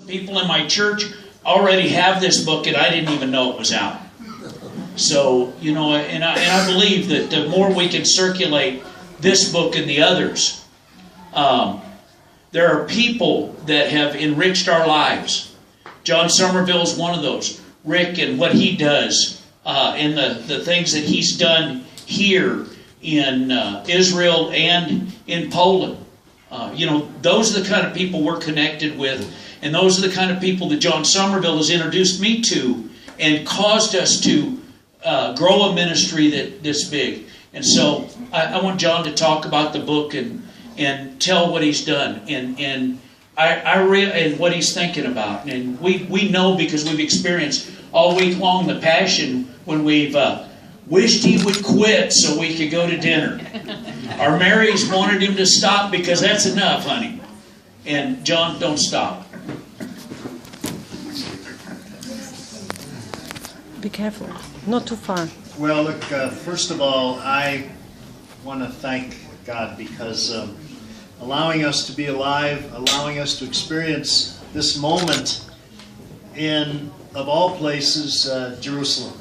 People in my church already have this book, and I didn't even know it was out. So, you know, and I believe that the more we can circulate this book and the others, there are people that have enriched our lives. John Somerville is one of those. Rick and what he does, and the things that he's done here in Israel and in Poland. You know, those are the kind of people we're connected with, and those are the kind of people that John Somerville has introduced me to and caused us to grow a ministry this big. And so I want John to talk about the book and tell what he's done and what he's thinking about. And we know, because we've experienced all week long the passion when we've wished he would quit so we could go to dinner. Our Marys wanted him to stop because that's enough, honey. And John, don't stop. Be careful, not too far. Well, look, first of all, I want to thank God because allowing us to be alive, allowing us to experience this moment in, of all places, Jerusalem.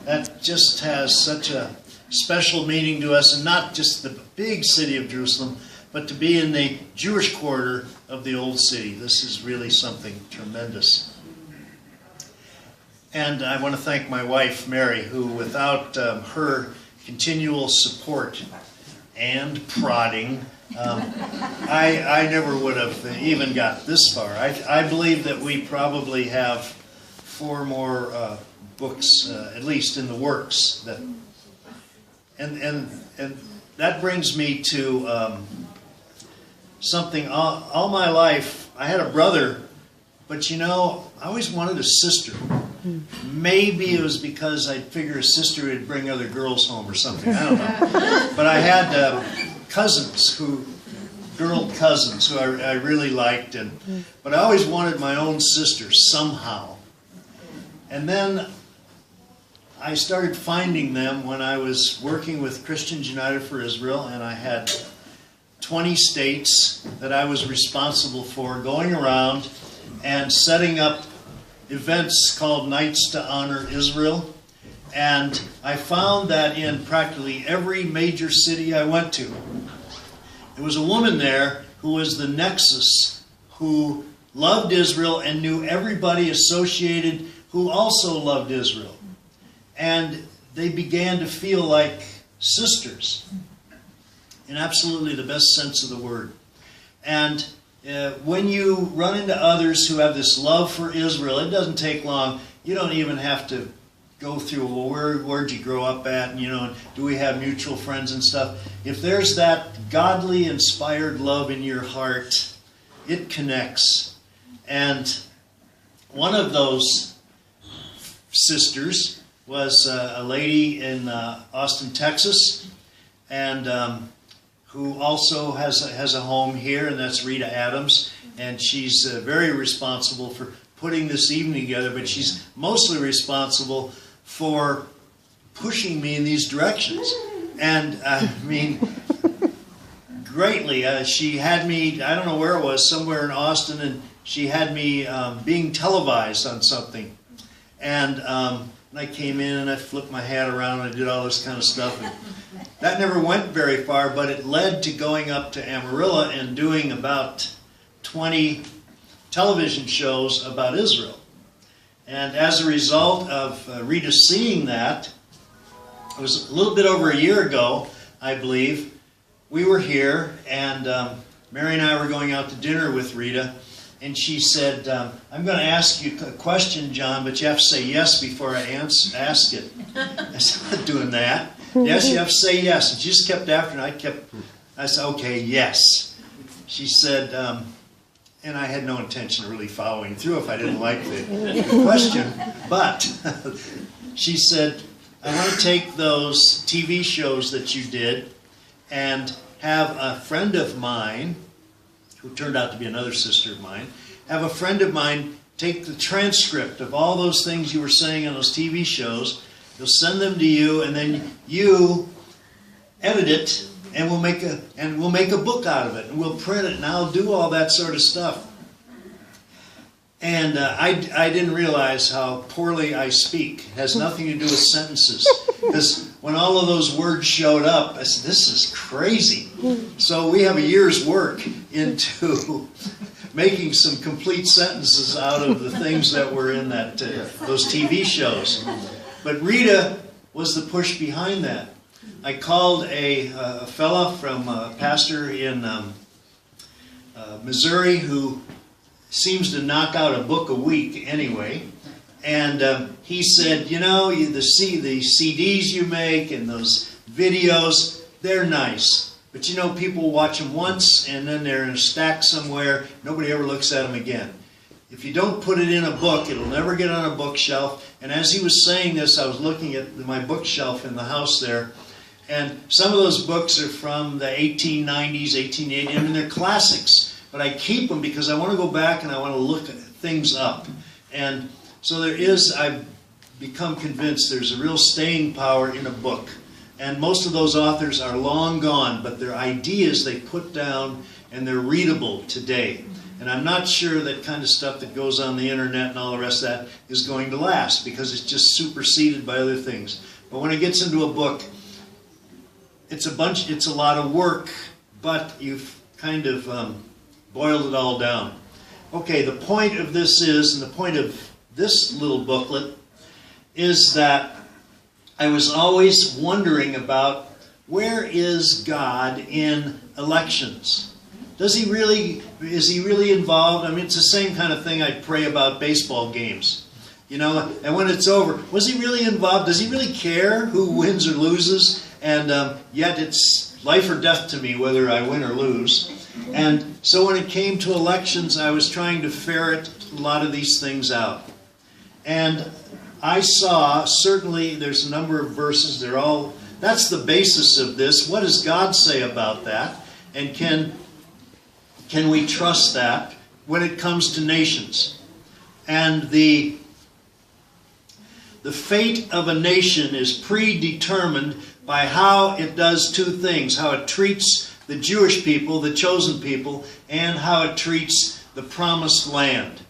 That just has such a special meaning to us, and not just the big city of Jerusalem, but to be in the Jewish quarter of the old city. This is really something tremendous. And I want to thank my wife, Mary, who without her continual support and prodding, I never would have even got this far. I believe that we probably have 4 more books, at least in the works. And that brings me to something. All my life, I had a brother, but you know, I always wanted a sister. Maybe it was because I figured a sister would bring other girls home or something. I don't know. But I had cousins, girl cousins, who I really liked, but I always wanted my own sister somehow. And then I started finding them when I was working with Christians United for Israel, and I had 20 states that I was responsible for, going around and setting up events called Nights to Honor Israel. And I found that in practically every major city I went to, there was a woman there who was the nexus, who loved Israel and knew everybody associated who also loved Israel. And they began to feel like sisters, in absolutely the best sense of the word. And when you run into others who have this love for Israel, it doesn't take long. You don't even have to go through, well, where'd you grow up at? And, you know, do we have mutual friends and stuff? If there's that godly, inspired love in your heart, it connects. And one of those sisters was a lady in Austin, Texas, and who also has a home here, and that's Rita Adams. And she's very responsible for putting this evening together, but she's mostly responsible for pushing me in these directions. And I mean, greatly. She had me, I don't know where it was, somewhere in Austin, and she had me being televised on something. And I came in and I flipped my hat around and I did all this kind of stuff. And that never went very far, but it led to going up to Amarillo and doing about 20 television shows about Israel. And as a result of Rita seeing that, it was a little bit over a year ago, I believe, we were here, and Mary and I were going out to dinner with Rita, and she said, I'm going to ask you a question, John, but you have to say yes before I ask it. I said, I'm not doing that. Yes, you have to say yes. And she just kept after it. I said, okay, yes. She said, and I had no intention of really following through if I didn't like the question, but she said, I want to take those TV shows that you did and have a friend of mine, who turned out to be another sister of mine, have a friend of mine take the transcript of all those things you were saying on those TV shows. They'll send them to you, and then you edit it, and we'll make a book out of it, and we'll print it, and I'll do all that sort of stuff. And I didn't realize how poorly I speak. It has nothing to do with sentences. Because when all of those words showed up, I said, this is crazy. So we have a year's work into making some complete sentences out of the things that were in that those TV shows. But Rita was the push behind that. I called a fella from a pastor in Missouri who seems to knock out a book a week anyway. And he said, you know, the CDs you make and those videos, they're nice. But you know, people watch them once and then they're in a stack somewhere. Nobody ever looks at them again. If you don't put it in a book, it'll never get on a bookshelf. And as he was saying this, I was looking at my bookshelf in the house there. And some of those books are from the 1890s, 1880s. I mean, they're classics. But I keep them because I want to go back and I want to look things up. And so I've become convinced there's a real staying power in a book. And most of those authors are long gone, but their ideas they put down and they're readable today. And I'm not sure that kind of stuff that goes on the internet and all the rest of that is going to last because it's just superseded by other things. But when it gets into a book, it's a lot of work, but you've kind of boiled it all down. Okay, the point of this is, and the point of this little booklet, is that I was always wondering about where is God in elections? Is he really involved? I mean, it's the same kind of thing I'd pray about baseball games. You know, and when it's over, was he really involved? Does he really care who wins or loses? And yet it's life or death to me whether I win or lose. And so when it came to elections, I was trying to ferret a lot of these things out. And I saw, certainly there's a number of verses, that's the basis of this. What does God say about that? And can we trust that when it comes to nations? And the fate of a nation is predetermined by how it does two things, how it treats the Jewish people, the chosen people, and how it treats the promised land.